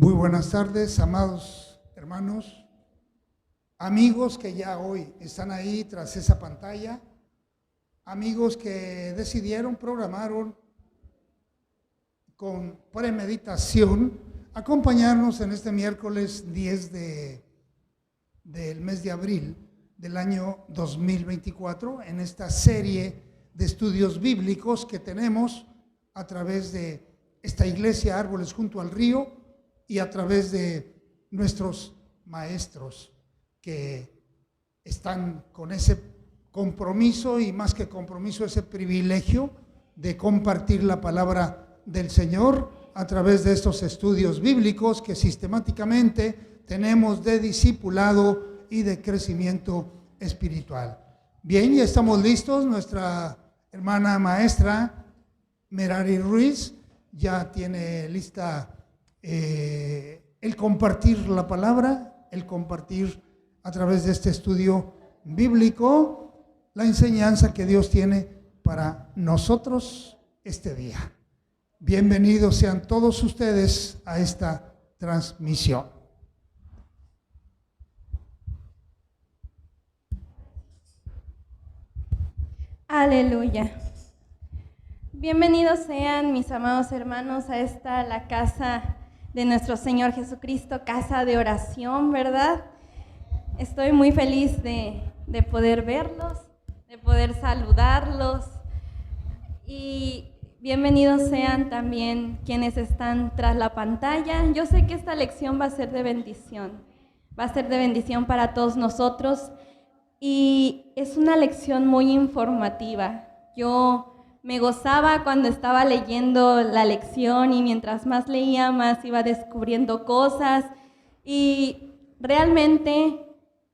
Muy buenas tardes, amados hermanos, amigos que ya hoy están ahí tras esa pantalla, amigos que decidieron, programaron con premeditación acompañarnos en este miércoles 10 del mes de abril del año 2024 en esta serie de estudios bíblicos que tenemos a través de esta iglesia Árboles junto al río y a través de nuestros maestros que están con ese compromiso y más que compromiso, ese privilegio de compartir la palabra del Señor a través de estos estudios bíblicos que sistemáticamente tenemos de discipulado y de crecimiento espiritual. Bien, ya estamos listos. Nuestra hermana maestra Merari Ruiz ya tiene lista el compartir la palabra, el compartir a través de este estudio bíblico la enseñanza que Dios tiene para nosotros este día. Bienvenidos sean todos ustedes a esta transmisión. Aleluya. Bienvenidos sean mis amados hermanos a esta, la casa de nuestro Señor Jesucristo, casa de oración, ¿verdad? Estoy muy feliz de poder verlos, de poder saludarlos y bienvenidos sean también quienes están tras la pantalla. Yo sé que esta lección va a ser de bendición para todos nosotros y es una lección muy informativa. Yo me gozaba cuando estaba leyendo la lección y mientras más leía, más iba descubriendo cosas y realmente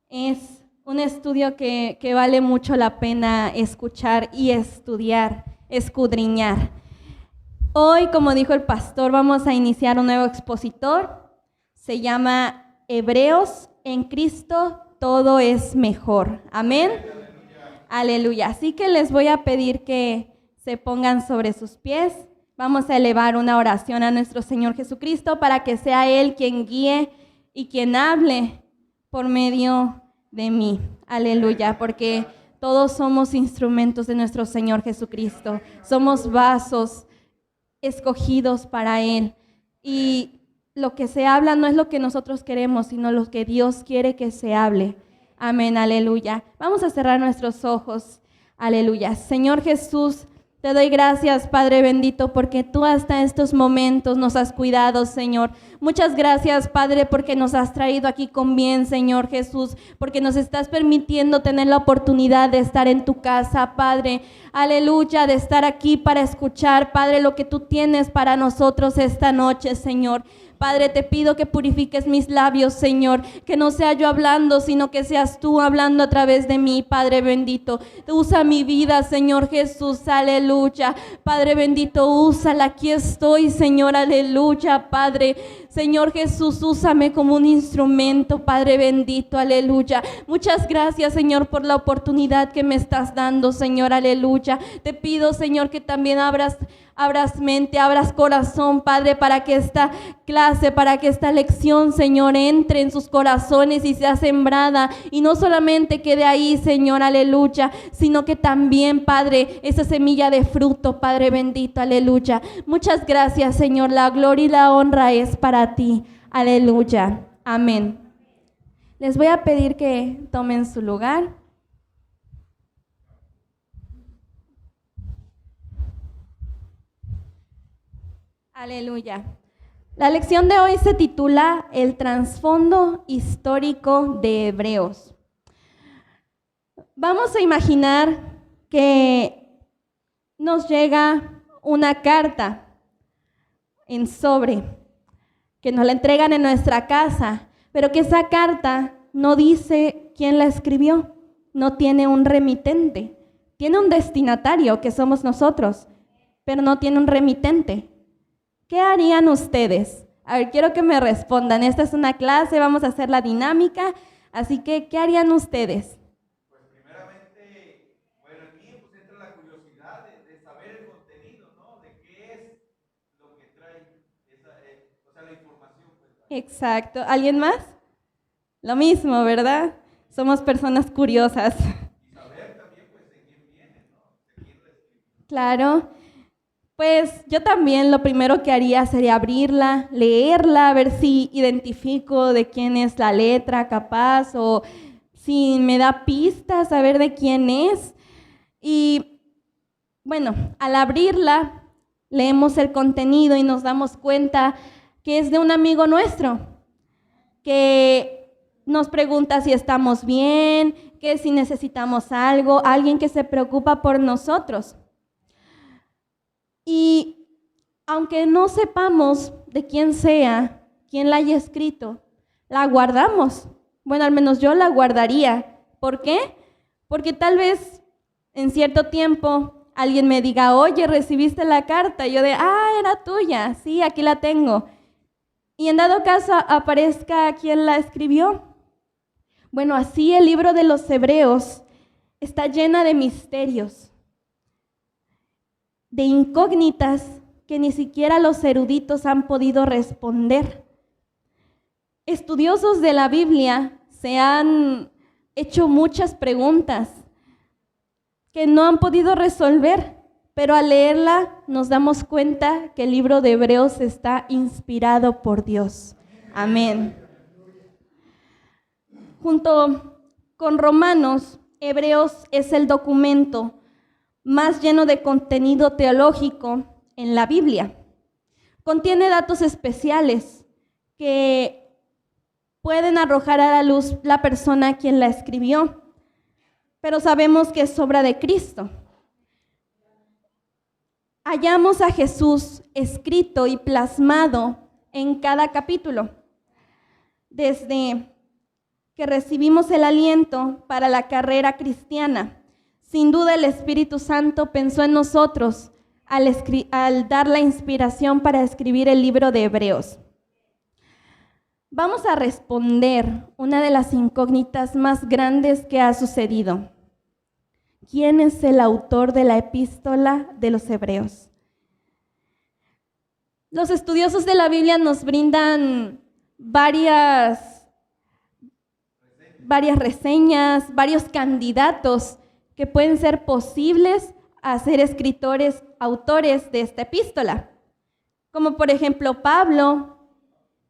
es un estudio que vale mucho la pena escuchar y estudiar, escudriñar. Hoy, como dijo el pastor, vamos a iniciar un nuevo expositor. Se llama Hebreos, en Cristo todo es mejor. Amén. Aleluya. Así que les voy a pedir que se pongan sobre sus pies. Vamos a elevar una oración a nuestro Señor Jesucristo para que sea Él quien guíe y quien hable por medio de mí. Aleluya, porque todos somos instrumentos de nuestro Señor Jesucristo. Somos vasos escogidos para Él. Y lo que se habla no es lo que nosotros queremos, sino lo que Dios quiere que se hable. Amén, aleluya. Vamos a cerrar nuestros ojos. Aleluya. Señor Jesús, te doy gracias, Padre bendito, porque tú hasta estos momentos nos has cuidado, Señor. Muchas gracias, Padre, porque nos has traído aquí con bien, Señor Jesús, porque nos estás permitiendo tener la oportunidad de estar en tu casa, Padre. Aleluya, de estar aquí para escuchar, Padre, lo que tú tienes para nosotros esta noche, Señor. Padre, te pido que purifiques mis labios, Señor, que no sea yo hablando, sino que seas tú hablando a través de mí, Padre bendito. Usa mi vida, Señor Jesús, aleluya. Padre bendito, úsala, aquí estoy, Señor, aleluya, Padre. Señor Jesús, úsame como un instrumento, Padre bendito, aleluya. Muchas gracias, Señor, por la oportunidad que me estás dando, Señor, aleluya. Te pido, Señor, que también abras mente, abras corazón, Padre, para que esta clase, para que esta lección, Señor, entre en sus corazones y sea sembrada y no solamente quede ahí, Señor, aleluya, sino que también, Padre, esa semilla de fruto, Padre bendito, aleluya. Muchas gracias, Señor, la gloria y la honra es para ti, aleluya, amén. Les voy a pedir que tomen su lugar. Aleluya. La lección de hoy se titula El trasfondo histórico de Hebreos. Vamos a imaginar que nos llega una carta en sobre, que nos la entregan en nuestra casa, pero que esa carta no dice quién la escribió, no tiene un remitente, tiene un destinatario que somos nosotros, pero no tiene un remitente. ¿Qué harían ustedes? A ver, quiero que me respondan. Esta es una clase, vamos a hacer la dinámica, así que, ¿qué harían ustedes? Pues primeramente, bueno, en mí pues entra la curiosidad de saber el contenido, ¿no? De qué es lo que trae esa, o sea, la información, pues. Exacto. ¿Alguien más? Lo mismo, ¿verdad? Somos personas curiosas. Y saber también, pues, de quién viene, ¿no? De quién la escribió. Claro. Pues yo también lo primero que haría sería abrirla, leerla, a ver si identifico de quién es la letra capaz o si me da pistas, saber de quién es. Y bueno, al abrirla, leemos el contenido y nos damos cuenta que es de un amigo nuestro, que nos pregunta si estamos bien, que si necesitamos algo, alguien que se preocupa por nosotros. Y aunque no sepamos de quién sea, quién la haya escrito, la guardamos. Bueno, al menos yo la guardaría. ¿Por qué? Porque tal vez en cierto tiempo alguien me diga, oye, ¿recibiste la carta? Y yo era tuya, sí, aquí la tengo. Y en dado caso aparezca quien la escribió. Bueno, así el libro de los Hebreos está llena de misterios, de incógnitas que ni siquiera los eruditos han podido responder. Estudiosos de la Biblia se han hecho muchas preguntas que no han podido resolver, pero al leerla nos damos cuenta que el libro de Hebreos está inspirado por Dios. Amén. Junto con Romanos, Hebreos es el documento más lleno de contenido teológico en la Biblia. Contiene datos especiales que pueden arrojar a la luz la persona a quien la escribió, pero sabemos que es obra de Cristo. Hallamos a Jesús escrito y plasmado en cada capítulo. Desde que recibimos el aliento para la carrera cristiana, sin duda el Espíritu Santo pensó en nosotros al dar la inspiración para escribir el libro de Hebreos. Vamos a responder una de las incógnitas más grandes que ha sucedido. ¿Quién es el autor de la epístola de los Hebreos? Los estudiosos de la Biblia nos brindan varias reseñas, varios candidatos que pueden ser posibles a ser escritores, autores de esta epístola, como por ejemplo Pablo,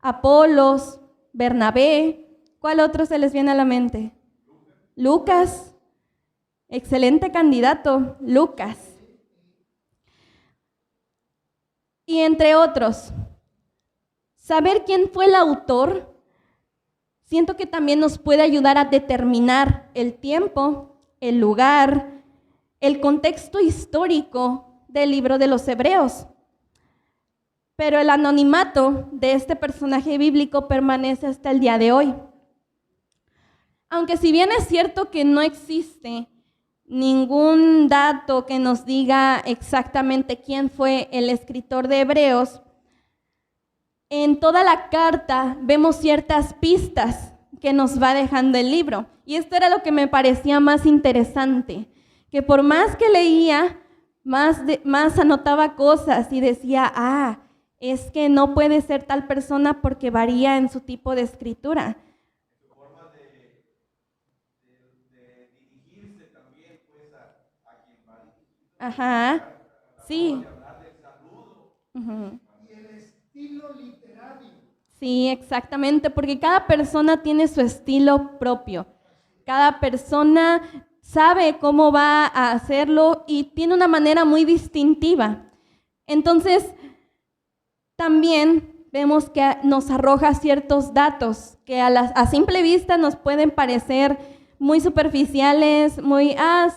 Apolos, Bernabé. ¿Cuál otro se les viene a la mente? Lucas. Excelente candidato, Lucas. Y entre otros. Saber quién fue el autor, siento que también nos puede ayudar a determinar el tiempo, el lugar, el contexto histórico del libro de los Hebreos. Pero el anonimato de este personaje bíblico permanece hasta el día de hoy. Aunque si bien es cierto que no existe ningún dato que nos diga exactamente quién fue el escritor de Hebreos, en toda la carta vemos ciertas pistas que nos va dejando el libro. Y esto era lo que me parecía más interesante, que por más que leía, más anotaba cosas y decía, es que no puede ser tal persona porque varía en su tipo de escritura. Su forma de dirigirse también, pues, a quien va a dirigir. Ajá, sí. De hablar del saludo. Uh-huh. Y el estilo literario. Sí, exactamente, porque cada persona tiene su estilo propio. Cada persona sabe cómo va a hacerlo y tiene una manera muy distintiva. Entonces, también vemos que nos arroja ciertos datos que a simple vista nos pueden parecer muy superficiales,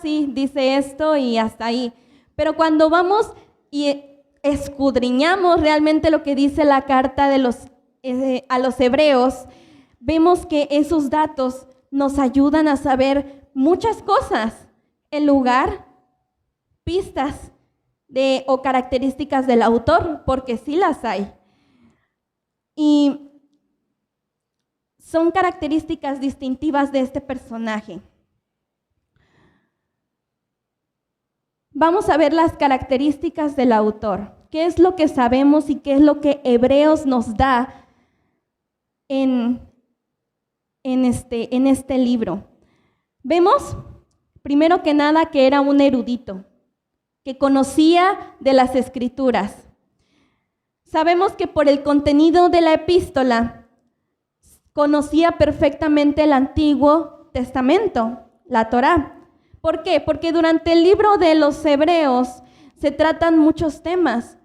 sí, dice esto y hasta ahí. Pero cuando vamos y escudriñamos realmente lo que dice la carta a los hebreos, vemos que esos datos nos ayudan a saber muchas cosas, el lugar, pistas o características del autor, porque sí las hay. Y son características distintivas de este personaje. Vamos a ver las características del autor. ¿Qué es lo que sabemos y qué es lo que Hebreos nos da en este libro. Vemos, primero que nada, que era un erudito, que conocía de las Escrituras. Sabemos que por el contenido de la epístola conocía perfectamente el Antiguo Testamento, la Torá. ¿Por qué? Porque durante el libro de los Hebreos se tratan muchos temas,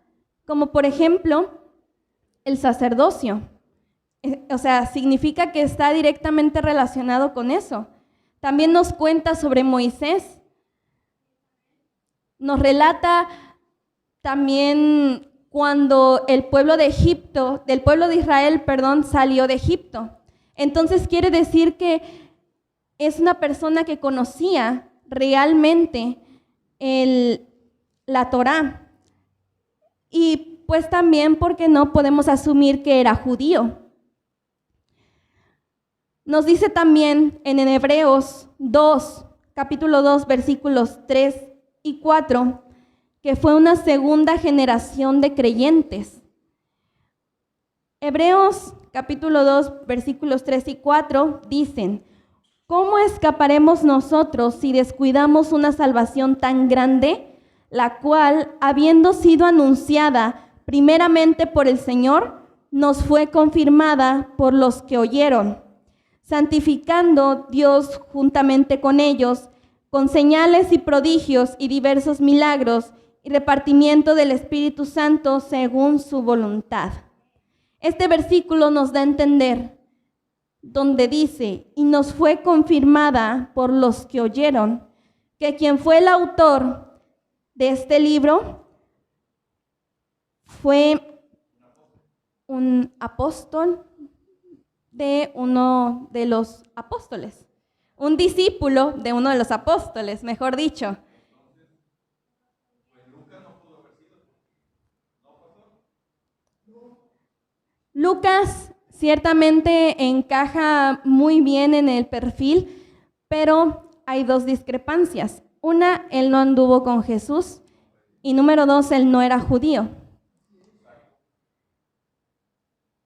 como por ejemplo el sacerdocio. O sea, significa que está directamente relacionado con eso. También nos cuenta sobre Moisés. Nos relata también cuando del pueblo de Israel, salió de Egipto. Entonces quiere decir que es una persona que conocía realmente la Torá. Y pues también, porque no podemos asumir que era judío. Nos dice también en Hebreos 2, capítulo 2, versículos 3 y 4, que fue una segunda generación de creyentes. Hebreos capítulo 2, versículos 3 y 4 dicen: ¿cómo escaparemos nosotros si descuidamos una salvación tan grande, la cual, habiendo sido anunciada primeramente por el Señor, nos fue confirmada por los que oyeron, santificando Dios juntamente con ellos, con señales y prodigios y diversos milagros y repartimiento del Espíritu Santo según su voluntad? Este versículo nos da a entender, donde dice, y nos fue confirmada por los que oyeron, que quien fue el autor de este libro fue un apóstol de uno de los apóstoles, un discípulo de uno de los apóstoles, mejor dicho. Lucas ciertamente encaja muy bien en el perfil, pero hay dos discrepancias. Una, él no anduvo con Jesús, y número dos, él no era judío.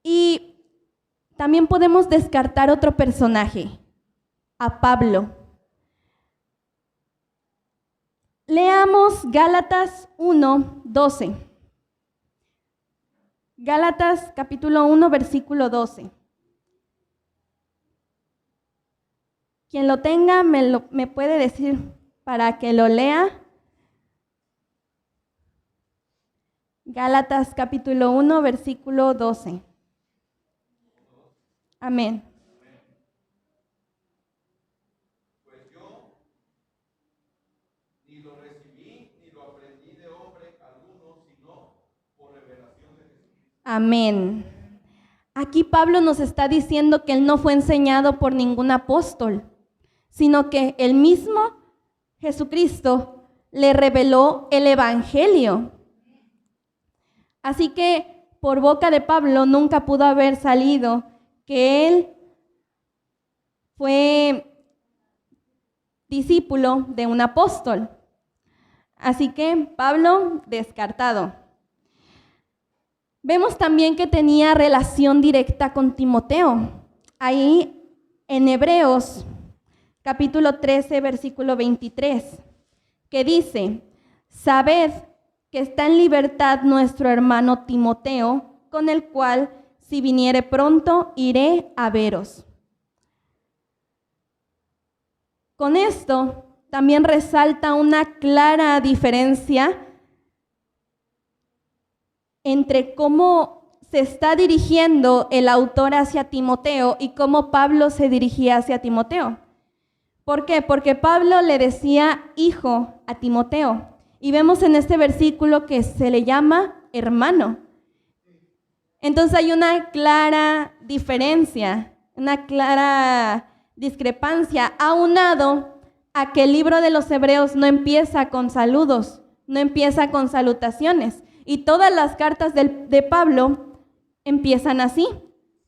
Y también podemos descartar otro personaje, a Pablo. Leamos Gálatas 1:12. Gálatas capítulo 1, versículo 12. Quien lo tenga me puede decir para que lo lea. Gálatas capítulo 1, versículo 12. Amén. Pues yo ni lo recibí ni lo aprendí de hombre alguno, sino por revelación de Jesucristo. Amén. Aquí Pablo nos está diciendo que él no fue enseñado por ningún apóstol, sino que el mismo Jesucristo le reveló el Evangelio. Así que por boca de Pablo nunca pudo haber salido que él fue discípulo de un apóstol. Así que Pablo descartado. Vemos también que tenía relación directa con Timoteo. Ahí en Hebreos capítulo 13, versículo 23, que dice: sabed que está en libertad nuestro hermano Timoteo, con el cual, si viniere pronto, iré a veros. Con esto también resalta una clara diferencia entre cómo se está dirigiendo el autor hacia Timoteo y cómo Pablo se dirigía hacia Timoteo. ¿Por qué? Porque Pablo le decía hijo a Timoteo. Y vemos en este versículo que se le llama hermano. Entonces hay una clara diferencia, una clara discrepancia, aunado a que el libro de los Hebreos no empieza con saludos, no empieza con salutaciones. Y todas las cartas de Pablo empiezan así,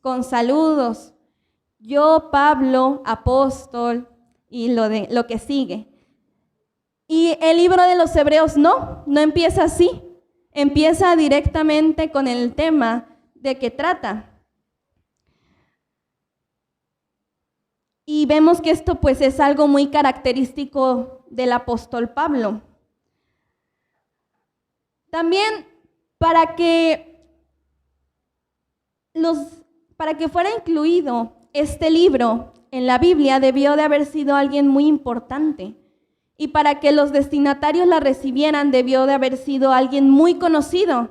con saludos. Yo, Pablo, apóstol, y lo que sigue. Y el libro de los Hebreos no empieza así. Empieza directamente con el tema de que trata. Y vemos que esto pues es algo muy característico del apóstol Pablo. También para que fuera incluido este libro en la Biblia debió de haber sido alguien muy importante. Y para que los destinatarios la recibieran debió de haber sido alguien muy conocido.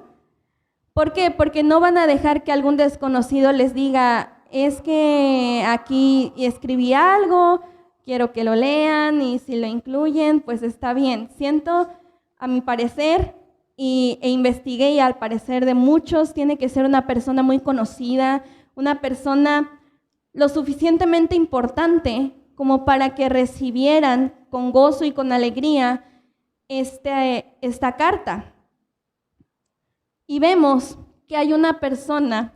¿Por qué? Porque no van a dejar que algún desconocido les diga, es que aquí escribí algo, quiero que lo lean y si lo incluyen, pues está bien. Siento, a mi parecer, e investigué y al parecer de muchos, tiene que ser una persona muy conocida, una persona lo suficientemente importante como para que recibieran con gozo y con alegría esta carta. Y vemos que hay una persona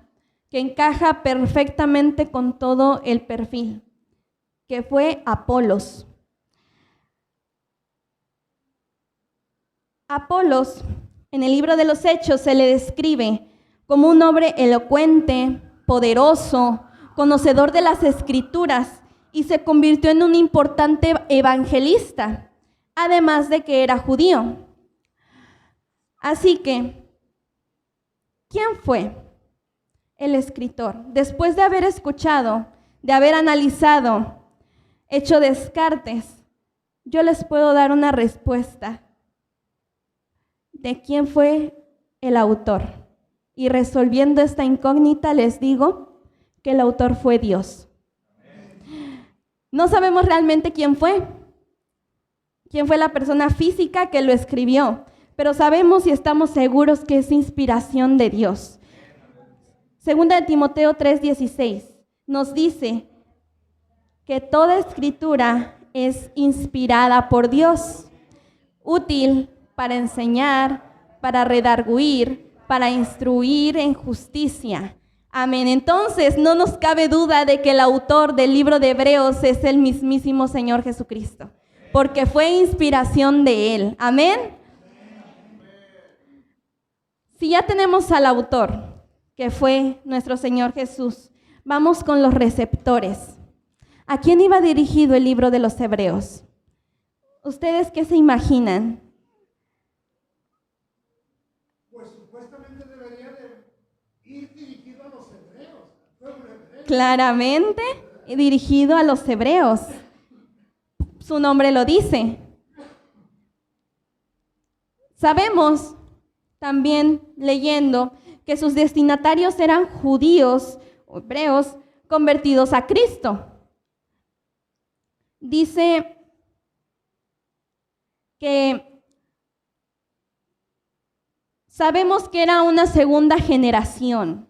que encaja perfectamente con todo el perfil, que fue Apolos. Apolos, en el libro de los Hechos, se le describe como un hombre elocuente, poderoso, conocedor de las Escrituras, y se convirtió en un importante evangelista, además de que era judío. Así que, ¿quién fue el escritor? Después de haber escuchado, de haber analizado, hecho descartes, yo les puedo dar una respuesta de quién fue el autor. Y resolviendo esta incógnita les digo que el autor fue Dios. No sabemos realmente quién fue la persona física que lo escribió, pero sabemos y estamos seguros que es inspiración de Dios. Segunda de Timoteo 3:16 nos dice que toda escritura es inspirada por Dios, útil para enseñar, para redarguir, para instruir en justicia. Amén. Entonces, no nos cabe duda de que el autor del libro de Hebreos es el mismísimo Señor Jesucristo, porque fue inspiración de Él. Amén. Si ya tenemos al autor, que fue nuestro Señor Jesús, vamos con los receptores. ¿A quién iba dirigido el libro de los Hebreos? ¿Ustedes qué se imaginan? Pues supuestamente debería de ir dirigido a los hebreos, al pueblo hebreo. Claramente dirigido a los hebreos. Su nombre lo dice. Sabemos también leyendo que sus destinatarios eran judíos o hebreos convertidos a Cristo. Dice que sabemos que era una segunda generación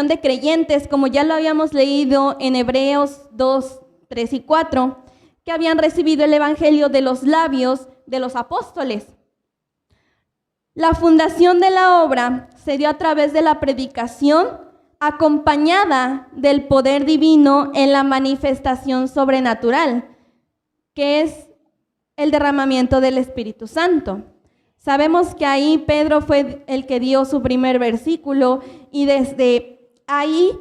de creyentes, como ya lo habíamos leído en Hebreos 2, 3 y 4, que habían recibido el evangelio de los labios de los apóstoles. La fundación de la obra se dio a través de la predicación acompañada del poder divino en la manifestación sobrenatural, que es el derramamiento del Espíritu Santo. Sabemos que ahí Pedro fue el que dio su primer versículo y desde ahí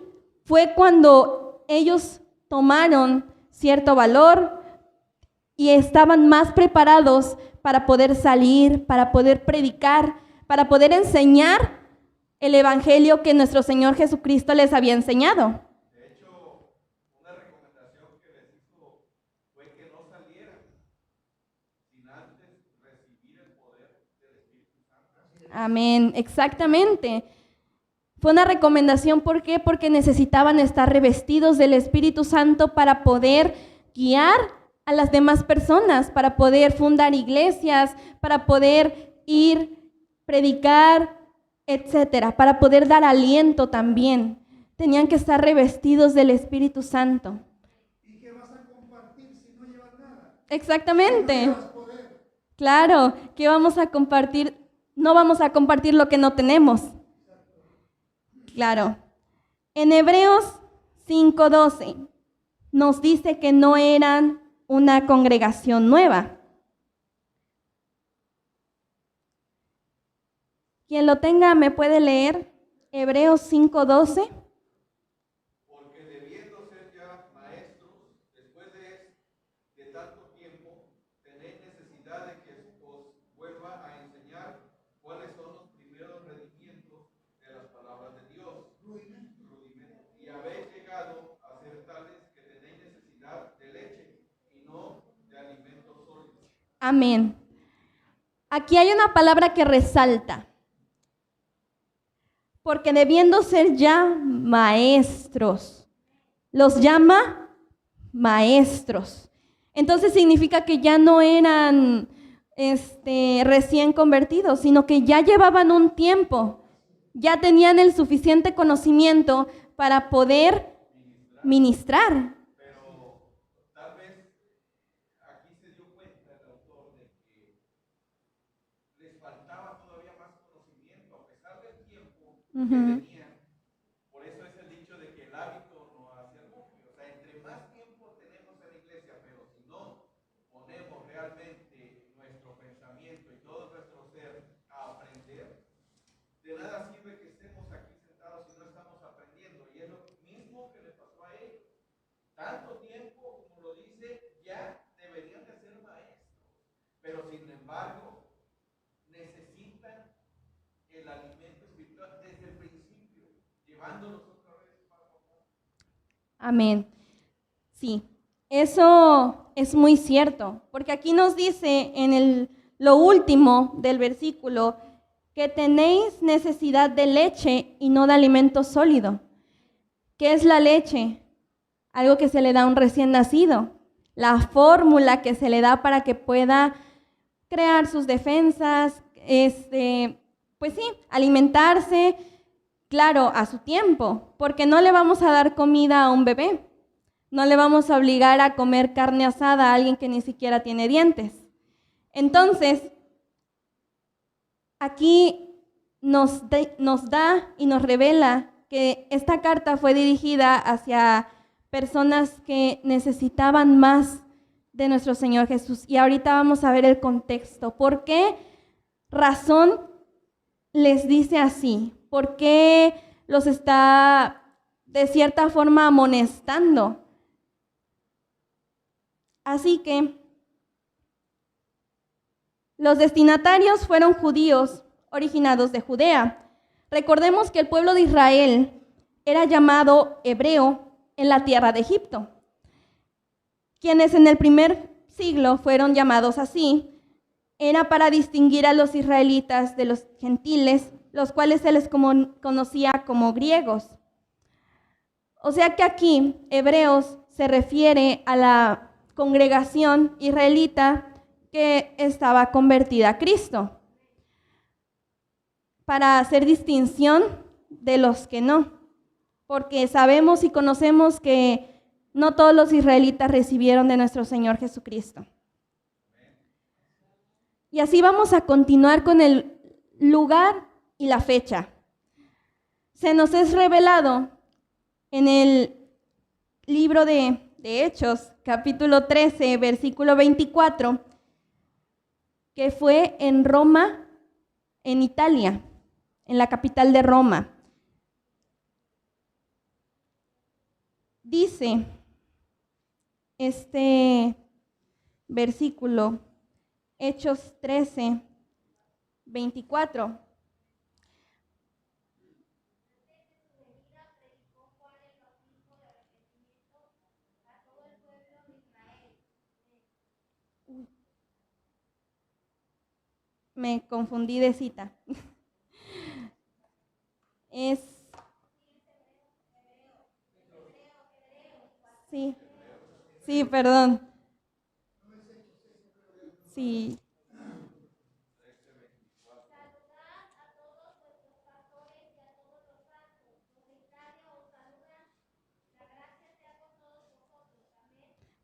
fue cuando ellos tomaron cierto valor y estaban más preparados para poder salir, para poder predicar, para poder enseñar el evangelio que nuestro Señor Jesucristo les había enseñado. De hecho, una recomendación que les hizo fue que no salieran sin antes recibir el poder del Espíritu Santo. Amén, exactamente. Fue una recomendación, ¿por qué? Porque necesitaban estar revestidos del Espíritu Santo para poder guiar a las demás personas, para poder fundar iglesias, para poder ir, predicar, etcétera, para poder dar aliento también. Tenían que estar revestidos del Espíritu Santo. ¿Y qué vas a compartir si no llevas nada? Exactamente. Si no llevas poder. Claro, ¿qué vamos a compartir? No vamos a compartir lo que no tenemos. Claro. En Hebreos 5:12 nos dice que no eran una congregación nueva. Quien lo tenga, ¿me puede leer? Hebreos 5:12. Porque debiendo ser Amén. Aquí hay una palabra que resalta. Porque debiendo ser ya maestros, los llama maestros. Entonces significa que ya no eran recién convertidos, sino que ya llevaban un tiempo, ya tenían el suficiente conocimiento para poder ministrar. Pero tal vez aquí se dio cuenta el autor de que les faltaba todavía más conocimiento a pesar del tiempo que tenían. Por eso es el dicho de que el hábito no hace al monje. O sea, entre más tiempo tenemos en la iglesia, pero si no ponemos realmente nuestro pensamiento y todo nuestro ser a aprender, de nada sirve que estemos aquí sentados si no estamos aprendiendo. Y es lo mismo que le pasó a ellos. Tanto tiempo, como lo dice, ya deberían de ser maestros. Pero sin embargo, necesitan el alimento espiritual desde el principio, llevándolos otra vez paso a paso. Amén. Sí, eso es muy cierto, porque aquí nos dice en lo último del versículo que tenéis necesidad de leche y no de alimento sólido. ¿Qué es la leche? Algo que se le da a un recién nacido. La fórmula que se le da para que pueda crear sus defensas, pues sí, alimentarse, claro, a su tiempo, porque no le vamos a dar comida a un bebé. No le vamos a obligar a comer carne asada a alguien que ni siquiera tiene dientes. Entonces, aquí nos da y nos revela que esta carta fue dirigida hacia personas que necesitaban más de nuestro Señor Jesús. Y ahorita vamos a ver el contexto. ¿Por qué razón les dice así? ¿Por qué los está de cierta forma amonestando? Así que los destinatarios fueron judíos originados de Judea. Recordemos que el pueblo de Israel era llamado hebreo en la tierra de Egipto. Quienes en el primer siglo fueron llamados así, era para distinguir a los israelitas de los gentiles, los cuales se les conocía como griegos. O sea que aquí, hebreos se refiere a la congregación israelita que estaba convertida a Cristo, para hacer distinción de los que no, porque sabemos y conocemos que no todos los israelitas recibieron de nuestro Señor Jesucristo. Y así vamos a continuar con el lugar y la fecha. Se nos es revelado en el libro de Hechos, capítulo 13, versículo 24, que fue en Roma, en Italia, en la capital de Roma. Dice este versículo, Hechos 13, 24. Me confundí de cita. Sí, perdón. Sí.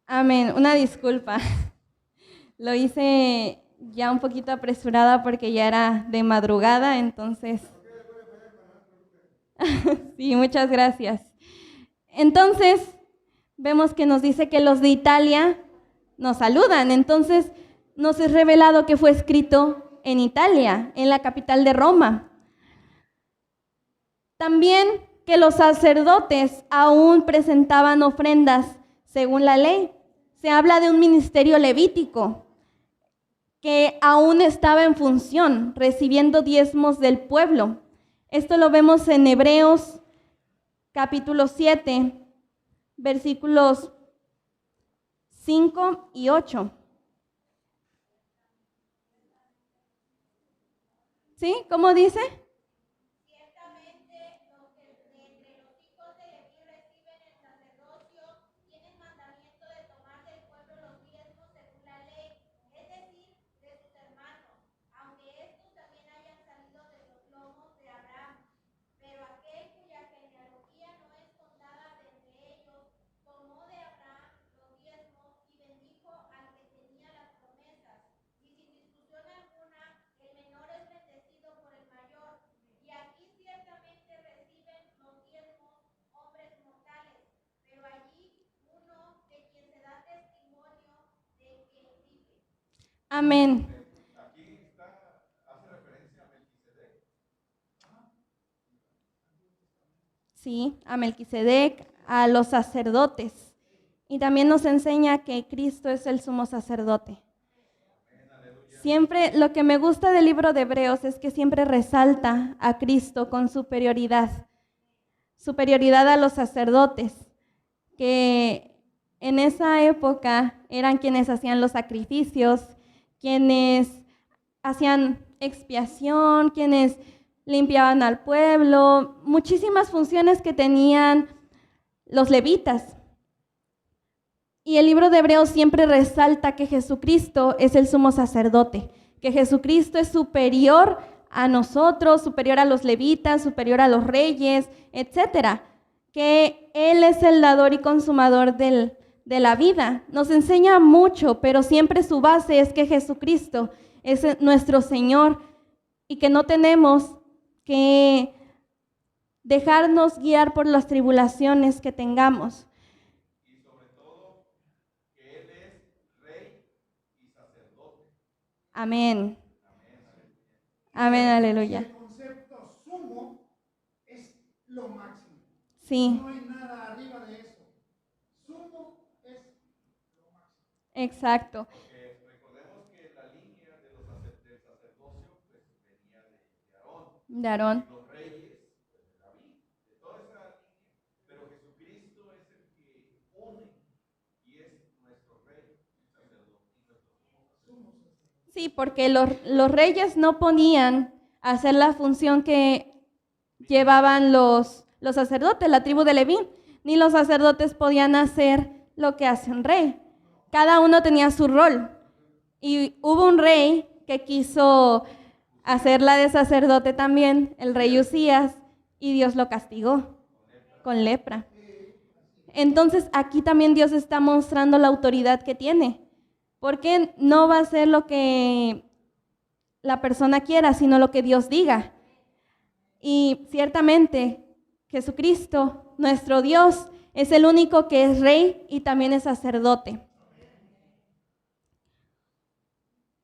Amén. Una disculpa. Lo hice ya un poquito apresurada porque ya era de madrugada, entonces. Sí, muchas gracias. Entonces, vemos que nos dice que los de Italia nos saludan. Entonces, nos es revelado que fue escrito en Italia, en la capital de Roma. También que los sacerdotes aún presentaban ofrendas según la ley. Se habla de un ministerio levítico que aún estaba en función, recibiendo diezmos del pueblo. Esto lo vemos en Hebreos capítulo 7, versículos 5 y 8. ¿Sí? ¿Cómo dice? Amén. Sí, a Melquisedec, a los sacerdotes. Y también nos enseña que Cristo es el sumo sacerdote. Siempre, lo que me gusta del libro de Hebreos es que siempre resalta a Cristo con superioridad a los sacerdotes, que en esa época eran quienes hacían los sacrificios, quienes hacían expiación, quienes limpiaban al pueblo, muchísimas funciones que tenían los levitas. Y el libro de Hebreos siempre resalta que Jesucristo es el sumo sacerdote, que Jesucristo es superior a nosotros, superior a los levitas, superior a los reyes, etcétera, que Él es el dador y consumador de la vida. Nos enseña mucho, pero siempre su base es que Jesucristo es nuestro Señor y que no tenemos que dejarnos guiar por las tribulaciones que tengamos. Y sobre todo, que Él es Rey y sacerdote. Amén. Amén, aleluya. El concepto sumo es lo máximo. Sí. No hay nada arriba de eso. Sumo es lo máximo. Exacto. Porque recordemos que la línea de los del sacerdocio pues, venía de Aarón. De Aarón. Los reyes pues, de David, de toda esa línea. Pero Jesucristo es el que une y es nuestro Rey y sacerdote y nuestro sumo sacerdote. Sí, porque los reyes no podían hacer la función que llevaban los sacerdotes, la tribu de Leví, ni los sacerdotes podían hacer lo que hace un rey. Cada uno tenía su rol. Y hubo un rey que quiso hacerla de sacerdote también, el rey Usías, y Dios lo castigó con lepra. Entonces aquí también Dios está mostrando la autoridad que tiene. Porque no va a ser lo que la persona quiera, sino lo que Dios diga. Y ciertamente Jesucristo, nuestro Dios, es el único que es rey y también es sacerdote.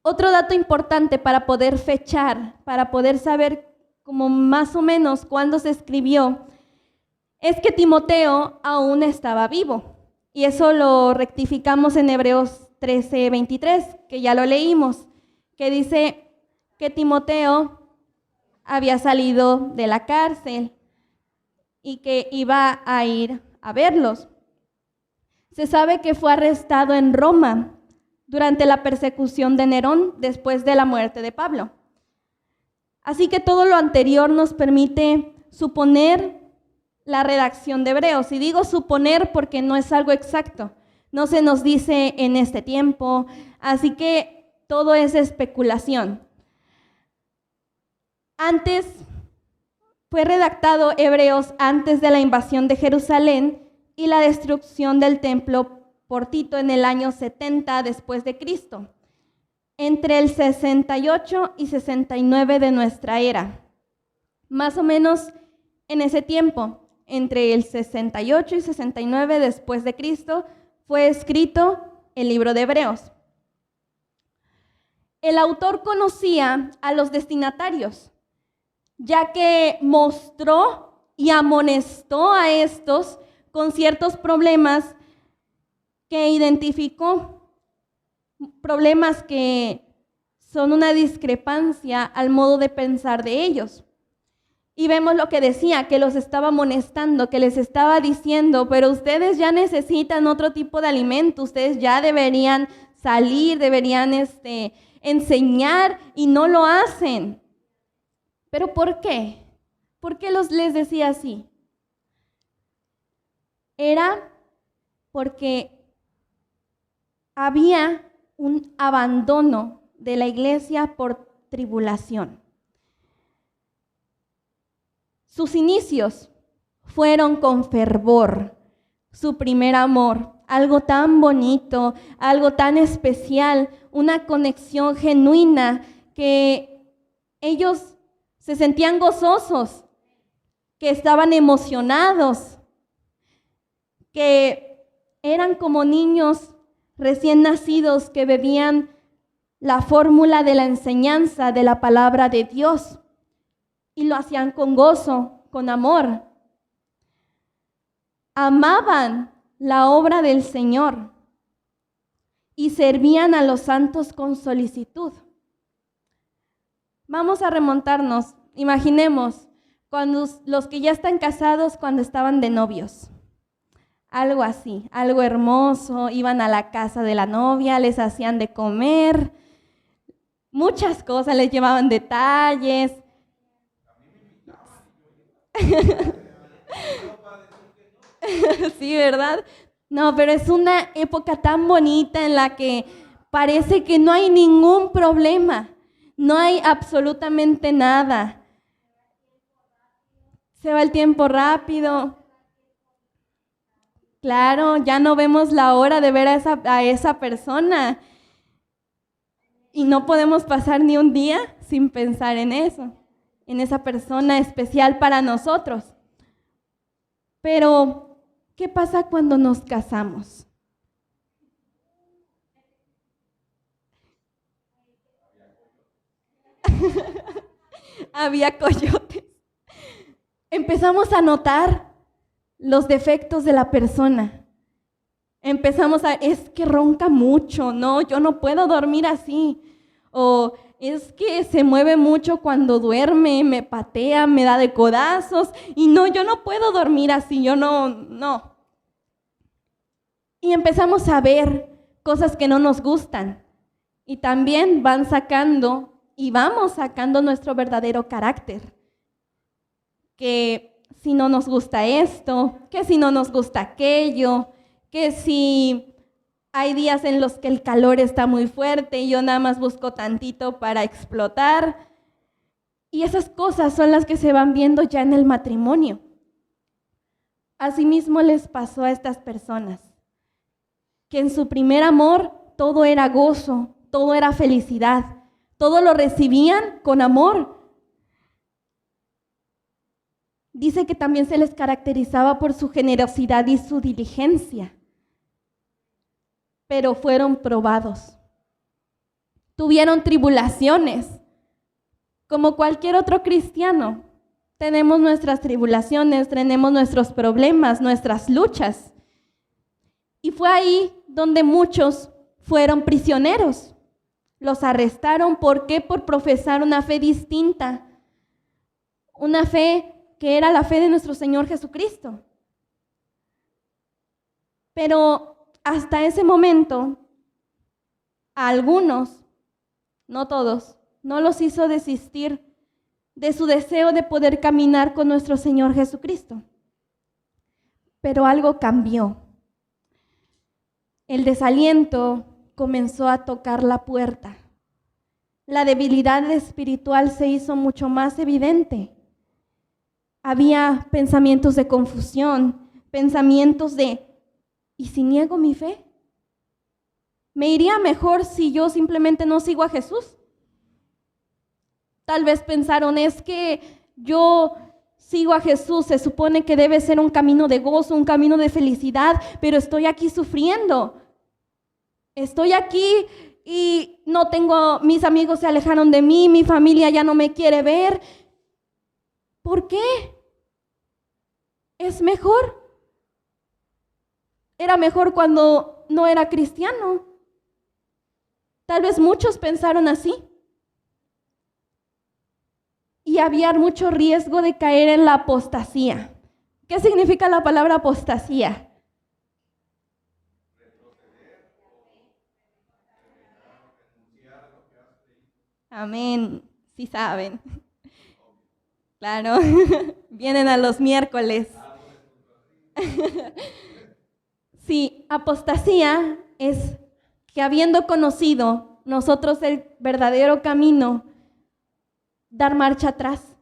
Otro dato importante para poder fechar, para poder saber como más o menos cuándo se escribió, es que Timoteo aún estaba vivo. Y eso lo rectificamos en Hebreos 13:23, que ya lo leímos, que dice que Timoteo había salido de la cárcel y que iba a ir a verlos. Se sabe que fue arrestado en Roma durante la persecución de Nerón después de la muerte de Pablo. Así que todo lo anterior nos permite suponer la redacción de Hebreos. Y digo suponer porque no es algo exacto. No se nos dice en este tiempo, así que todo es especulación. Antes fue redactado Hebreos antes de la invasión de Jerusalén y la destrucción del templo por Tito en el año 70 después de Cristo, entre el 68 y 69 de nuestra era. Más o menos en ese tiempo, entre el 68 y 69 después de Cristo, fue escrito el libro de Hebreos. El autor conocía a los destinatarios, ya que mostró y amonestó a estos con ciertos problemas que identificó, problemas que son una discrepancia al modo de pensar de ellos. Y vemos lo que decía, que los estaba amonestando, que les estaba diciendo, pero ustedes ya necesitan otro tipo de alimento, ustedes ya deberían salir, deberían enseñar y no lo hacen. ¿Pero por qué? ¿Por qué les decía así? Era porque había un abandono de la iglesia por tribulación. Sus inicios fueron con fervor, su primer amor, algo tan bonito, algo tan especial, una conexión genuina que ellos se sentían gozosos, que estaban emocionados, que eran como niños recién nacidos que bebían la fórmula de la enseñanza de la palabra de Dios y lo hacían con gozo, con amor. Amaban la obra del Señor y servían a los santos con solicitud. Vamos a remontarnos, imaginemos, cuando los que ya están casados cuando estaban de novios. Algo así, algo hermoso, iban a la casa de la novia, les hacían de comer, muchas cosas, les llevaban detalles. Sí, ¿verdad? No, pero es una época tan bonita en la que parece que no hay ningún problema, no hay absolutamente nada. Se va el tiempo rápido. Claro, ya no vemos la hora de ver a esa persona y no podemos pasar ni un día sin pensar en eso, en esa persona especial para nosotros. Pero, ¿qué pasa cuando nos casamos? Había coyotes. Empezamos a notar los defectos de la persona. Empezamos es que ronca mucho, no, yo no puedo dormir así. O es que se mueve mucho cuando duerme, me patea, me da de codazos. Y no, yo no puedo dormir así, yo no. Y empezamos a ver cosas que no nos gustan. Y también van sacando y vamos sacando nuestro verdadero carácter. Que si no nos gusta esto, que si no nos gusta aquello, que si hay días en los que el calor está muy fuerte y yo nada más busco tantito para explotar. Y esas cosas son las que se van viendo ya en el matrimonio. Asimismo les pasó a estas personas, que en su primer amor todo era gozo, todo era felicidad, todo lo recibían con amor. Dice que también se les caracterizaba por su generosidad y su diligencia, pero fueron probados. Tuvieron tribulaciones, como cualquier otro cristiano. Tenemos nuestras tribulaciones, tenemos nuestros problemas, nuestras luchas. Y fue ahí donde muchos fueron prisioneros. Los arrestaron, ¿por qué? Por profesar una fe distinta, una fe que era la fe de nuestro Señor Jesucristo. Pero hasta ese momento, a algunos, no todos, no los hizo desistir de su deseo de poder caminar con nuestro Señor Jesucristo. Pero algo cambió. El desaliento comenzó a tocar la puerta. La debilidad espiritual se hizo mucho más evidente. Había pensamientos de confusión, pensamientos de, ¿y si niego mi fe? ¿Me iría mejor si yo simplemente no sigo a Jesús? Tal vez pensaron, es que yo sigo a Jesús, se supone que debe ser un camino de gozo, un camino de felicidad, pero estoy aquí sufriendo. Estoy aquí y no tengo, mis amigos se alejaron de mí, mi familia ya no me quiere ver. ¿Por qué? Es mejor. Era mejor cuando no era cristiano. Tal vez muchos pensaron así. Y había mucho riesgo de caer en la apostasía. ¿Qué significa la palabra apostasía? Amén, sí saben. Claro, vienen a los miércoles. Sí, apostasía es que habiendo conocido nosotros el verdadero camino, dar marcha atrás.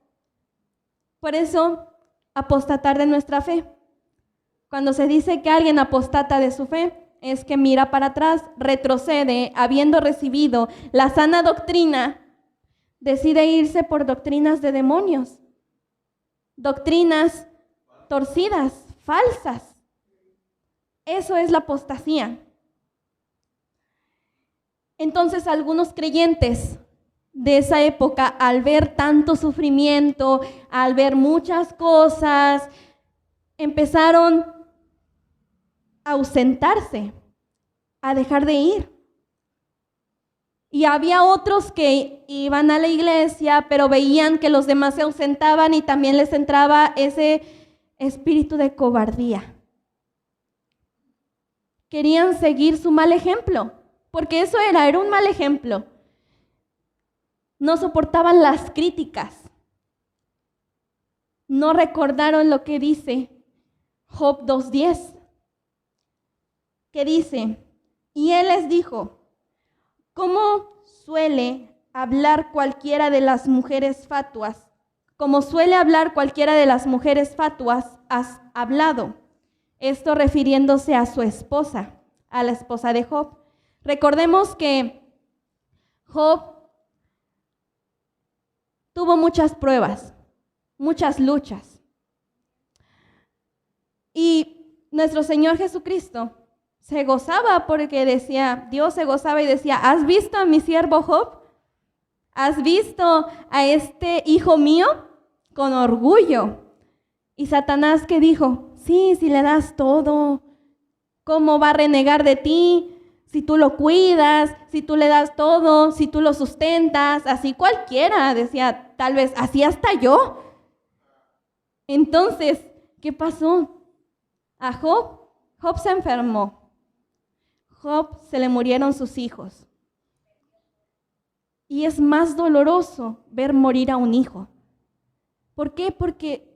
Por eso, apostatar de nuestra fe. Cuando se dice que alguien apostata de su fe, es que mira para atrás, retrocede, habiendo recibido la sana doctrina, decide irse por doctrinas de demonios, doctrinas torcidas, falsas. Eso es la apostasía. Entonces, algunos creyentes de esa época, al ver tanto sufrimiento, al ver muchas cosas, empezaron a ausentarse, a dejar de ir. Y había otros que iban a la iglesia, pero veían que los demás se ausentaban y también les entraba ese espíritu de cobardía. Querían seguir su mal ejemplo, porque eso era un mal ejemplo. No soportaban las críticas. No recordaron lo que dice Job 2:10, que dice, y él les dijo, ¿cómo suele hablar cualquiera de las mujeres fatuas? Como suele hablar cualquiera de las mujeres fatuas, has hablado. Esto refiriéndose a su esposa, a la esposa de Job. Recordemos que Job tuvo muchas pruebas, muchas luchas. Y nuestro Señor Jesucristo se gozaba porque decía, Dios se gozaba y decía, ¿has visto a mi siervo Job? ¿Has visto a este hijo mío? Con orgullo. Y Satanás, ¿qué dijo? Sí, si le das todo, ¿cómo va a renegar de ti? Si tú lo cuidas, si tú le das todo, si tú lo sustentas, así cualquiera, decía, tal vez, así hasta yo. Entonces, ¿qué pasó? A Job se enfermó. Job se le murieron sus hijos. Y es más doloroso ver morir a un hijo. ¿Por qué? Porque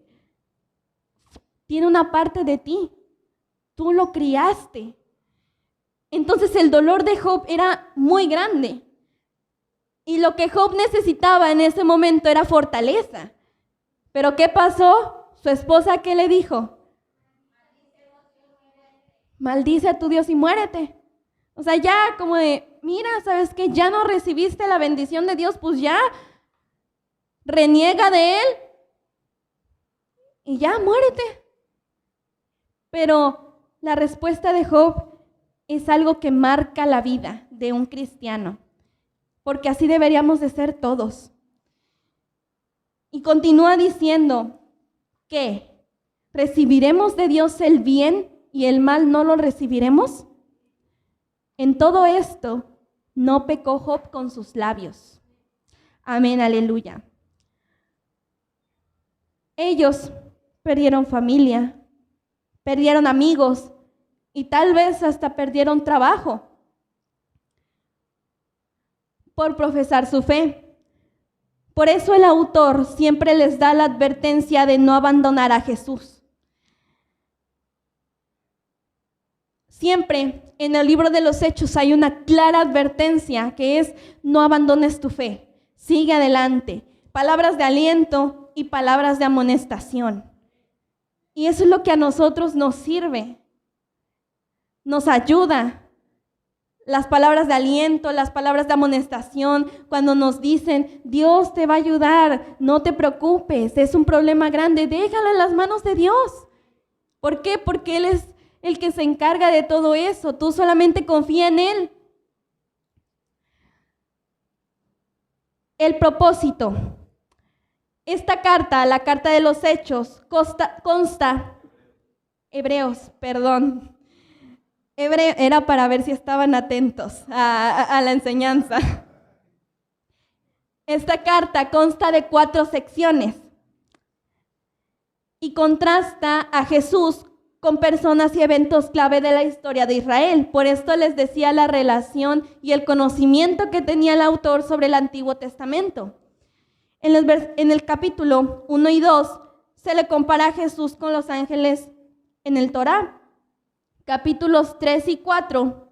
tiene una parte de ti. Tú lo criaste. Entonces el dolor de Job era muy grande. Y lo que Job necesitaba en ese momento era fortaleza. ¿Pero qué pasó? Su esposa, ¿qué le dijo? Maldice a tu Dios y muérete. O sea, ya como de, mira, ¿sabes qué? Ya no recibiste la bendición de Dios, pues ya reniega de Él y ya muérete. Pero la respuesta de Job es algo que marca la vida de un cristiano, porque así deberíamos de ser todos. Y continúa diciendo que ¿recibiremos de Dios el bien y el mal no lo recibiremos? En todo esto no pecó Job con sus labios. Amén, aleluya. Ellos perdieron familia, perdieron amigos y tal vez hasta perdieron trabajo por profesar su fe. Por eso el autor siempre les da la advertencia de no abandonar a Jesús. Siempre en el libro de los Hechos hay una clara advertencia que es no abandones tu fe, sigue adelante. Palabras de aliento y palabras de amonestación. Y eso es lo que a nosotros nos sirve, nos ayuda. Las palabras de aliento, las palabras de amonestación, cuando nos dicen, Dios te va a ayudar, no te preocupes, es un problema grande, déjalo en las manos de Dios. ¿Por qué? Porque Él es el que se encarga de todo eso, tú solamente confía en Él. El propósito. Esta carta, la carta de los Hechos, consta, era para ver si estaban atentos a la enseñanza. Esta carta consta de 4 secciones y contrasta a Jesús con personas y eventos clave de la historia de Israel. Por esto les decía la relación y el conocimiento que tenía el autor sobre el Antiguo Testamento. En el capítulo 1 y 2 se le compara a Jesús con los ángeles en el Torá. Capítulos 3 y 4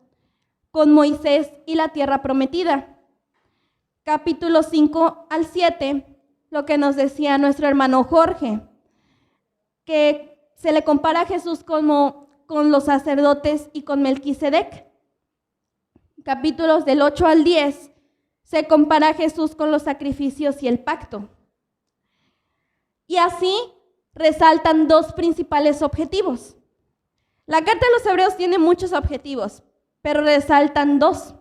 con Moisés y la tierra prometida. Capítulos 5 al 7, lo que nos decía nuestro hermano Jorge, que se le compara a Jesús como con los sacerdotes y con Melquisedec. Capítulos del 8 al 10 se compara a Jesús con los sacrificios y el pacto. Y así resaltan dos principales objetivos. La carta de los Hebreos tiene muchos objetivos, pero resaltan dos.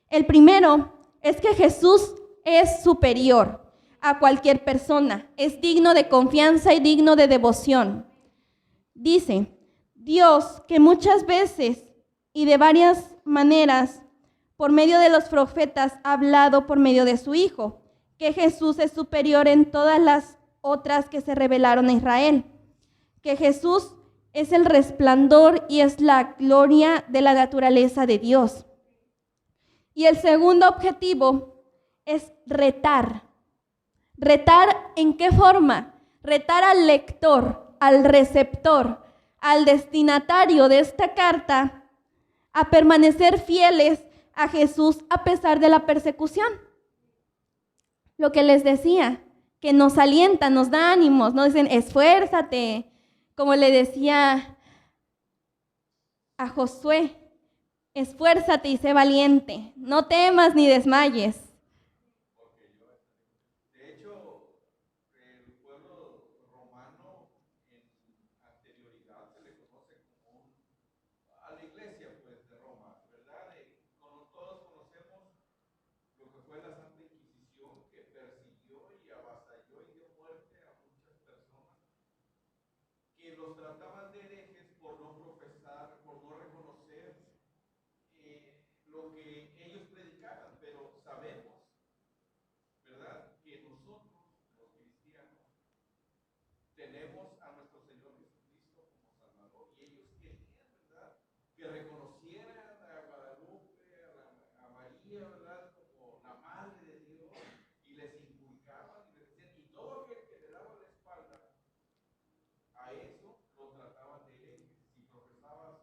El primero es que Jesús es superior a cualquier persona, es digno de confianza y digno de devoción. Dice, Dios, que muchas veces y de varias maneras, por medio de los profetas, ha hablado por medio de su Hijo, que Jesús es superior en todas las otras que se revelaron a Israel, que Jesús es el resplandor y es la gloria de la naturaleza de Dios. Y el segundo objetivo es retar. ¿Retar en qué forma? Retar al lector, al receptor, al destinatario de esta carta a permanecer fieles a Jesús a pesar de la persecución. Lo que les decía, que nos alienta, nos da ánimos, nos dicen, esfuérzate, como le decía a Josué, esfuérzate y sé valiente, no temas ni desmayes. De hecho, el pueblo romano en anterioridad se le conoce como a la iglesia pues, de Roma, ¿verdad? Todos conocemos lo que fue la Santa Inquisición, que persiguió y avasalló y dio muerte a muchas personas, que los trataban de herejes por no profesar, por no reconocer lo que ellos predicaban, pero sabemos, ¿verdad?, que nosotros, los cristianos, tenemos a nuestro Señor Jesucristo como Salvador, y ellos querían, ¿verdad?, que reconocieran a Guadalupe, a María, ¿verdad?, como la Madre de Dios, y les inculcaban y les decían, y todo aquel que le daba la espalda a eso, lo trataban de herejes. Si profesabas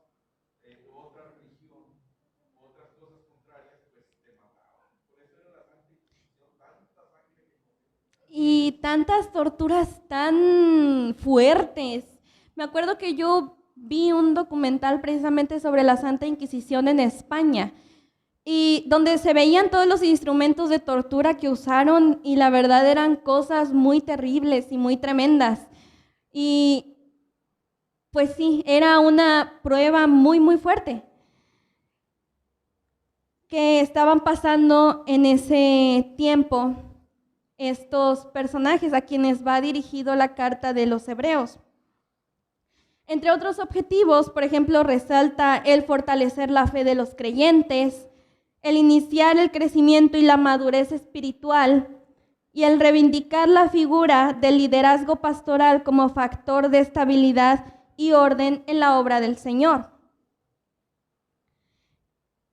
otra religión, otras cosas contrarias, pues te mataban. Por eso era la Santa Inquisición, tanta sangre que corrió. Y tantas torturas tan fuertes. Me acuerdo que yo vi un documental precisamente sobre la Santa Inquisición en España, y donde se veían todos los instrumentos de tortura que usaron, y la verdad eran cosas muy terribles y muy tremendas. Y pues sí, era una prueba muy, muy fuerte que estaban pasando en ese tiempo estos personajes a quienes va dirigido la carta de los Hebreos. Entre otros objetivos, por ejemplo, resalta el fortalecer la fe de los creyentes, el iniciar el crecimiento y la madurez espiritual, y el reivindicar la figura del liderazgo pastoral como factor de estabilidad y orden en la obra del Señor.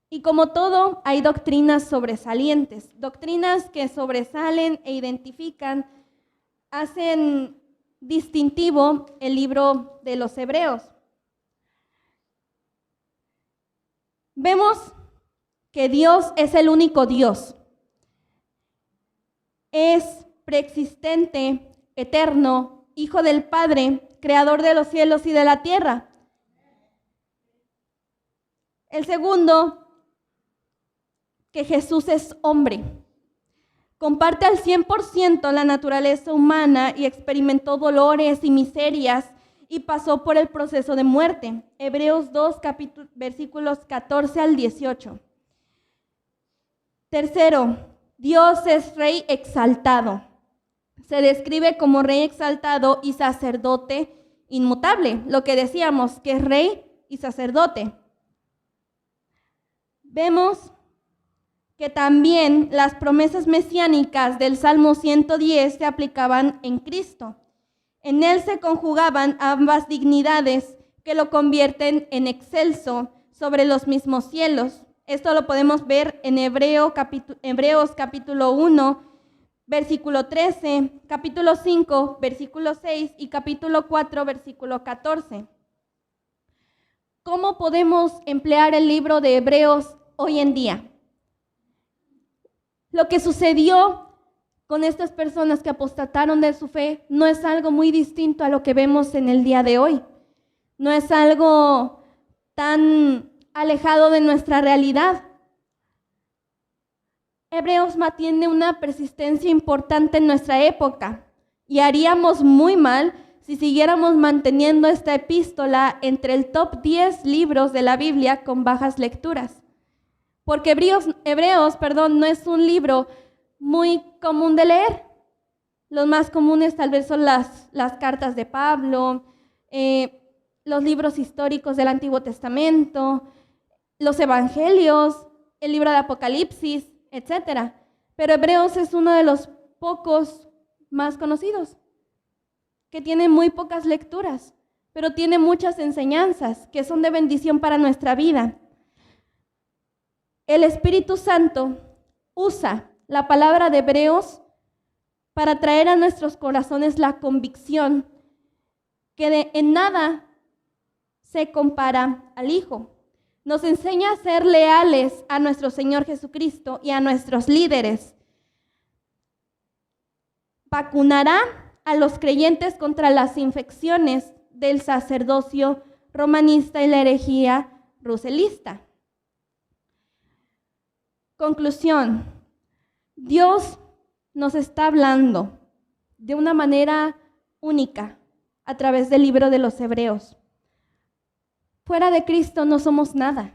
Y como todo, hay doctrinas sobresalientes, doctrinas que sobresalen e identifican, hacen distintivo el libro de los Hebreos. Vemos que Dios es el único Dios. Es preexistente, eterno, Hijo del Padre, Creador de los cielos y de la tierra. El segundo, que Jesús es hombre. Comparte al 100% la naturaleza humana y experimentó dolores y miserias y pasó por el proceso de muerte. Hebreos 2, versículos 14 al 18. Tercero, Dios es Rey exaltado. Se describe como Rey exaltado y sacerdote inmutable, lo que decíamos, que es Rey y sacerdote. Vemos que también las promesas mesiánicas del Salmo 110 se aplicaban en Cristo. En Él se conjugaban ambas dignidades que lo convierten en excelso sobre los mismos cielos. Esto lo podemos ver en Hebreos capítulo 1, versículo 13, capítulo 5, versículo 6 y capítulo 4, versículo 14. ¿Cómo podemos emplear el libro de Hebreos hoy en día? Lo que sucedió con estas personas que apostataron de su fe no es algo muy distinto a lo que vemos en el día de hoy. No es algo tan alejado de nuestra realidad. Hebreos mantiene una persistencia importante en nuestra época y haríamos muy mal si siguiéramos manteniendo esta epístola entre el top 10 libros de la Biblia con bajas lecturas. Porque Hebreos, no es un libro muy común de leer. Los más comunes tal vez son las cartas de Pablo, los libros históricos del Antiguo Testamento, los evangelios, el libro de Apocalipsis, etc. Pero Hebreos es uno de los pocos más conocidos, que tiene muy pocas lecturas, pero tiene muchas enseñanzas que son de bendición para nuestra vida. El Espíritu Santo usa la palabra de Hebreos para traer a nuestros corazones la convicción que en nada se compara al Hijo. Nos enseña a ser leales a nuestro Señor Jesucristo y a nuestros líderes. Vacunará a los creyentes contra las infecciones del sacerdocio romanista y la herejía ruselista. Conclusión: Dios nos está hablando de una manera única a través del libro de los Hebreos. Fuera de Cristo no somos nada.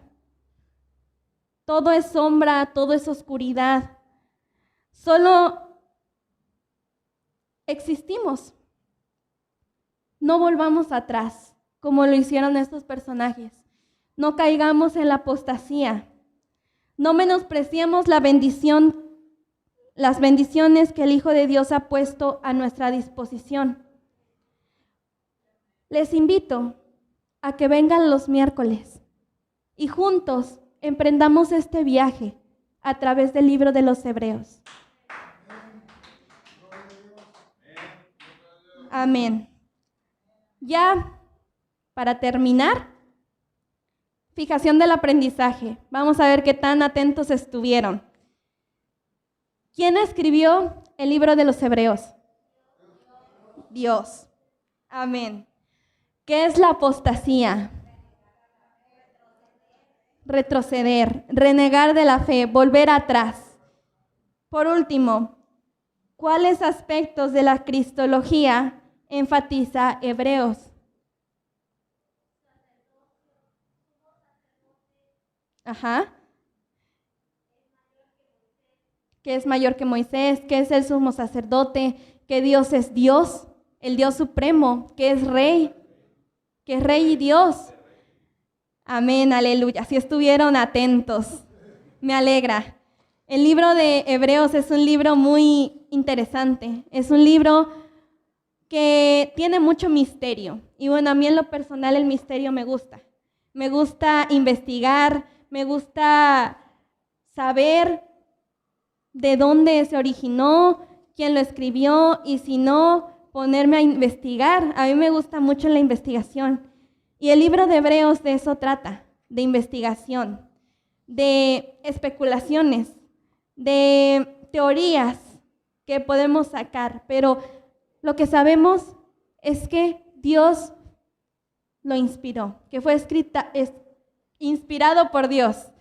Todo es sombra, todo es oscuridad. Solo existimos. No volvamos atrás, como lo hicieron estos personajes. No caigamos en la apostasía. No menospreciemos las bendiciones que el Hijo de Dios ha puesto a nuestra disposición. Les invito a que vengan los miércoles y juntos emprendamos este viaje a través del libro de los Hebreos. Amén. Ya para terminar, fijación del aprendizaje. Vamos a ver qué tan atentos estuvieron. ¿Quién escribió el libro de los Hebreos? Dios. Amén. ¿Qué es la apostasía? Retroceder, renegar de la fe, volver atrás. Por último, ¿cuáles aspectos de la cristología enfatiza Hebreos? Que es mayor que Moisés, que es el sumo sacerdote, que Dios es Dios, el Dios supremo, que es rey y Dios. Amén, aleluya. Si estuvieron atentos, me alegra. El libro de Hebreos es un libro muy interesante, es un libro que tiene mucho misterio. Y bueno, a mí en lo personal el misterio me gusta. Me gusta investigar, me gusta saber de dónde se originó, quién lo escribió y si no, ponerme a investigar. A mí me gusta mucho la investigación. Y el libro de Hebreos de eso trata, de investigación, de especulaciones, de teorías que podemos sacar. Pero lo que sabemos es que Dios lo inspiró, que fue inspirado por Dios.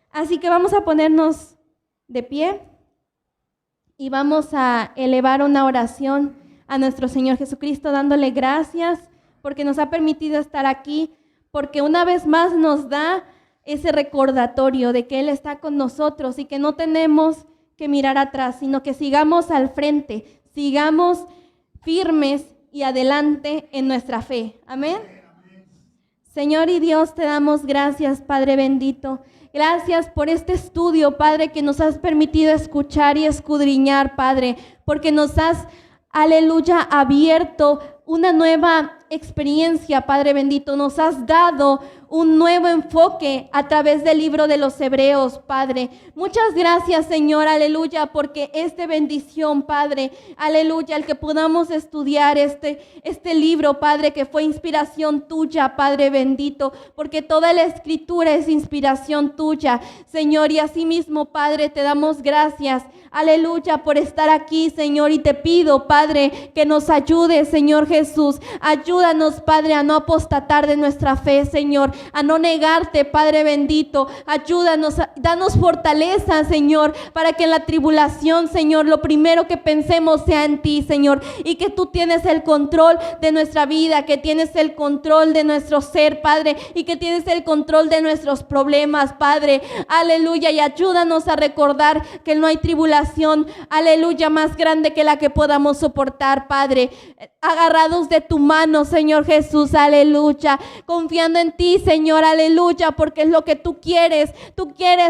Así que vamos a ponernos de pie y vamos a elevar una oración a nuestro Señor Jesucristo, dándole gracias porque nos ha permitido estar aquí, porque una vez más nos da ese recordatorio de que Él está con nosotros y que no tenemos que mirar atrás, sino que sigamos al frente, sigamos firmes y adelante en nuestra fe. Amén. Señor y Dios, te damos gracias, Padre bendito. Gracias por este estudio, Padre, que nos has permitido escuchar y escudriñar, Padre, porque nos has, aleluya, abierto una nueva experiencia, Padre bendito. Nos has dado un nuevo enfoque a través del libro de los Hebreos, Padre. Muchas gracias, Señor, aleluya, porque es de bendición, Padre, aleluya, el que podamos estudiar este libro, Padre, que fue inspiración tuya, Padre bendito, porque toda la escritura es inspiración tuya, Señor, y asimismo, Padre, te damos gracias, aleluya, por estar aquí, Señor, y te pido, Padre, que nos ayudes, Señor Jesús. Ayúdanos, Padre, a no apostatar de nuestra fe, Señor, a no negarte, Padre bendito. Ayúdanos, danos fortaleza, Señor, para que en la tribulación, Señor, lo primero que pensemos sea en ti, Señor, y que tú tienes el control de nuestra vida, que tienes el control de nuestro ser, Padre, y que tienes el control de nuestros problemas, Padre, aleluya, y ayúdanos a recordar que no hay tribulación, aleluya, más grande que la que podamos soportar, Padre, agarrados de tu mano, Señor Jesús, aleluya, confiando en ti, Señor, aleluya, porque es lo que tú quieres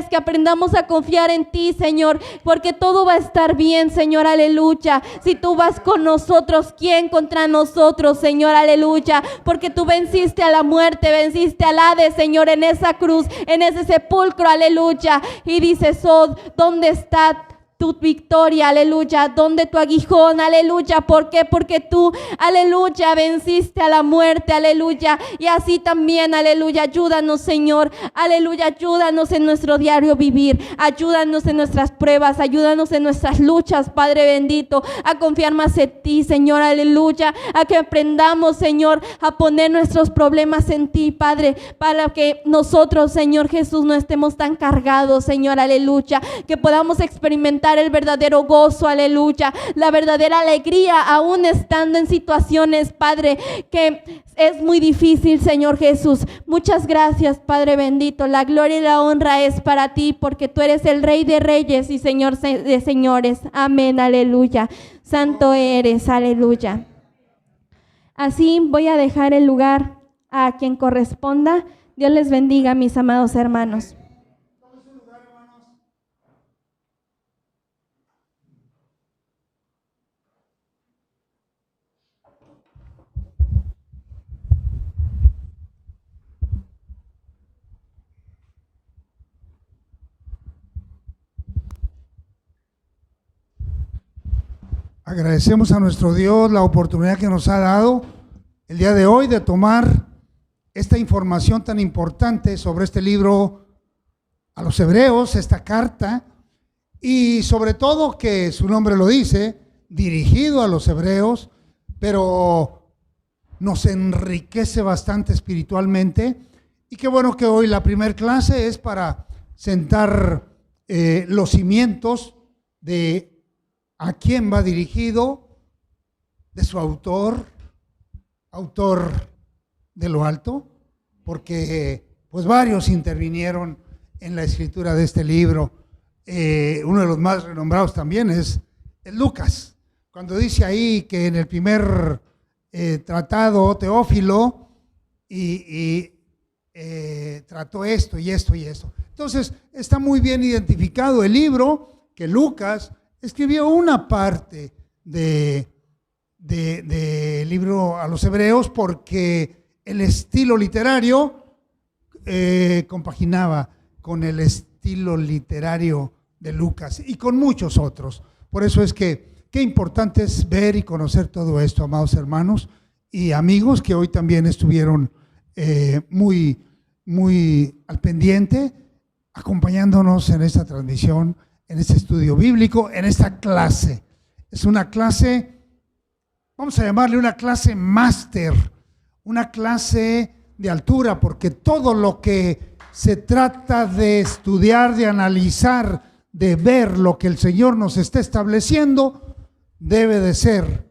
que aprendamos a confiar en ti, Señor, porque todo va a estar bien, Señor, aleluya. Si tú vas con nosotros, ¿quién contra nosotros, Señor, aleluya? Porque tú venciste a la muerte, venciste al Hades, Señor, en esa cruz, en ese sepulcro, aleluya, y dices, oh, ¿dónde está tu victoria, aleluya? ¿Dónde tu aguijón, aleluya? ¿Por qué? Porque tú, aleluya, venciste a la muerte, aleluya, y así también, aleluya, ayúdanos, Señor, aleluya, ayúdanos en nuestro diario vivir, ayúdanos en nuestras pruebas, ayúdanos en nuestras luchas, Padre bendito, a confiar más en ti, Señor, aleluya, a que aprendamos, Señor, a poner nuestros problemas en ti, Padre, para que nosotros, Señor Jesús, no estemos tan cargados, Señor, aleluya, que podamos experimentar el verdadero gozo, aleluya, la verdadera alegría, aún estando en situaciones, Padre, que es muy difícil, Señor Jesús. Muchas gracias, Padre bendito. La gloria y la honra es para ti, porque tú eres el Rey de Reyes y Señor de Señores. Amén, aleluya. Santo eres, aleluya. Así voy a dejar el lugar a quien corresponda. Dios les bendiga, mis amados hermanos. Agradecemos a nuestro Dios la oportunidad que nos ha dado el día de hoy de tomar esta información tan importante sobre este libro a los Hebreos, esta carta, y sobre todo que su nombre lo dice, dirigido a los Hebreos, pero nos enriquece bastante espiritualmente. Y qué bueno que hoy la primera clase es para sentar los cimientos de a quién va dirigido, de su autor de lo alto, porque pues varios intervinieron en la escritura de este libro. Uno de los más renombrados también es Lucas, cuando dice ahí que en el primer tratado Teófilo trató esto y esto y esto. Entonces está muy bien identificado el libro, que Lucas escribió una parte del libro a los Hebreos, porque el estilo literario compaginaba con el estilo literario de Lucas y con muchos otros. Por eso es que qué importante es ver y conocer todo esto, amados hermanos y amigos que hoy también estuvieron muy al pendiente, acompañándonos en esta transmisión, en este estudio bíblico, en esta clase. Es una clase, vamos a llamarle una clase máster, una clase de altura, porque todo lo que se trata de estudiar, de analizar, de ver lo que el Señor nos está estableciendo, debe de ser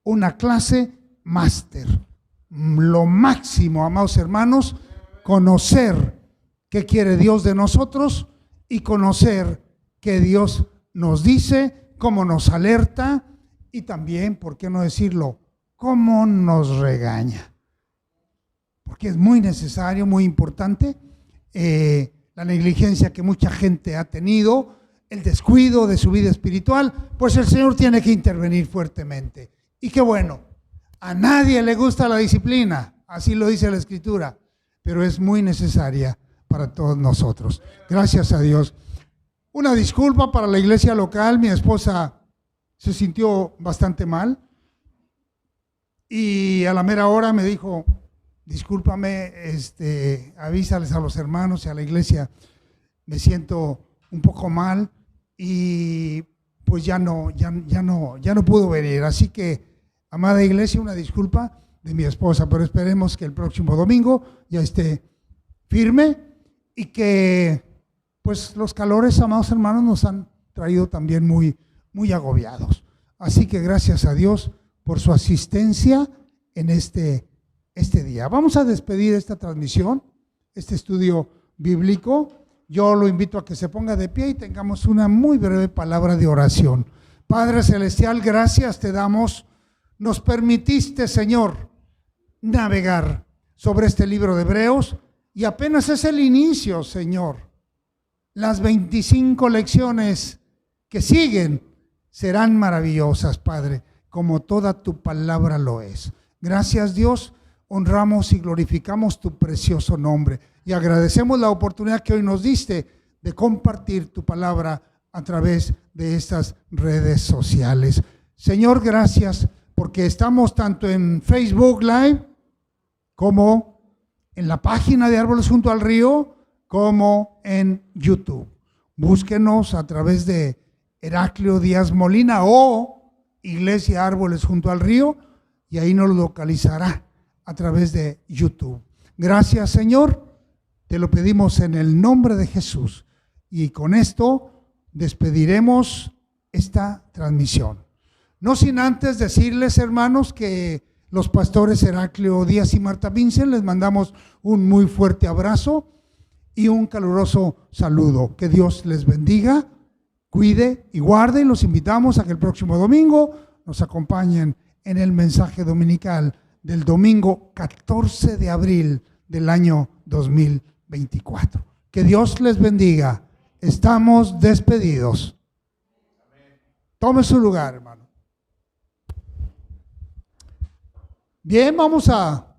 una clase máster. Lo máximo, amados hermanos, conocer qué quiere Dios de nosotros y conocer que Dios nos dice, cómo nos alerta y también, ¿por qué no decirlo?, cómo nos regaña. Porque es muy necesario, muy importante, la negligencia que mucha gente ha tenido, el descuido de su vida espiritual, pues el Señor tiene que intervenir fuertemente. Y qué bueno, A nadie le gusta la disciplina, así lo dice la Escritura, pero es muy necesaria para todos nosotros. Gracias a Dios. Una disculpa para la iglesia local, mi esposa se sintió bastante mal y a la mera hora me dijo, discúlpame, avísales a los hermanos y a la iglesia, me siento un poco mal y pues ya no pudo venir. Así que, amada iglesia, una disculpa de mi esposa, pero esperemos que el próximo domingo ya esté firme y que pues los calores, amados hermanos, nos han traído también muy agobiados. Así que gracias a Dios por su asistencia en este día. Vamos a despedir esta transmisión, este estudio bíblico. Yo lo invito a que se ponga de pie y tengamos una muy breve palabra de oración. Padre Celestial, gracias te damos. Nos permitiste, Señor, navegar sobre este libro de Hebreos y apenas es el inicio, Señor. Las 25 lecciones que siguen serán maravillosas, Padre, como toda tu palabra lo es. Gracias, Dios, honramos y glorificamos tu precioso nombre y agradecemos la oportunidad que hoy nos diste de compartir tu palabra a través de estas redes sociales. Señor, gracias porque estamos tanto en Facebook Live como en la página de Árboles Junto al Río, como en YouTube. Búsquenos a través de Heraclio Díaz Molina o Iglesia Árboles Junto al Río y ahí nos localizará a través de YouTube. Gracias, Señor, te lo pedimos en el nombre de Jesús y con esto despediremos esta transmisión. No sin antes decirles, hermanos, que los pastores Heraclio Díaz y Marta Vincent les mandamos un muy fuerte abrazo y un caluroso saludo. Que Dios les bendiga, cuide y guarde. Y los invitamos a que el próximo domingo nos acompañen en el mensaje dominical del domingo 14 de abril del año 2024. Que Dios les bendiga. Estamos despedidos. Tome su lugar, hermano. Bien, vamos a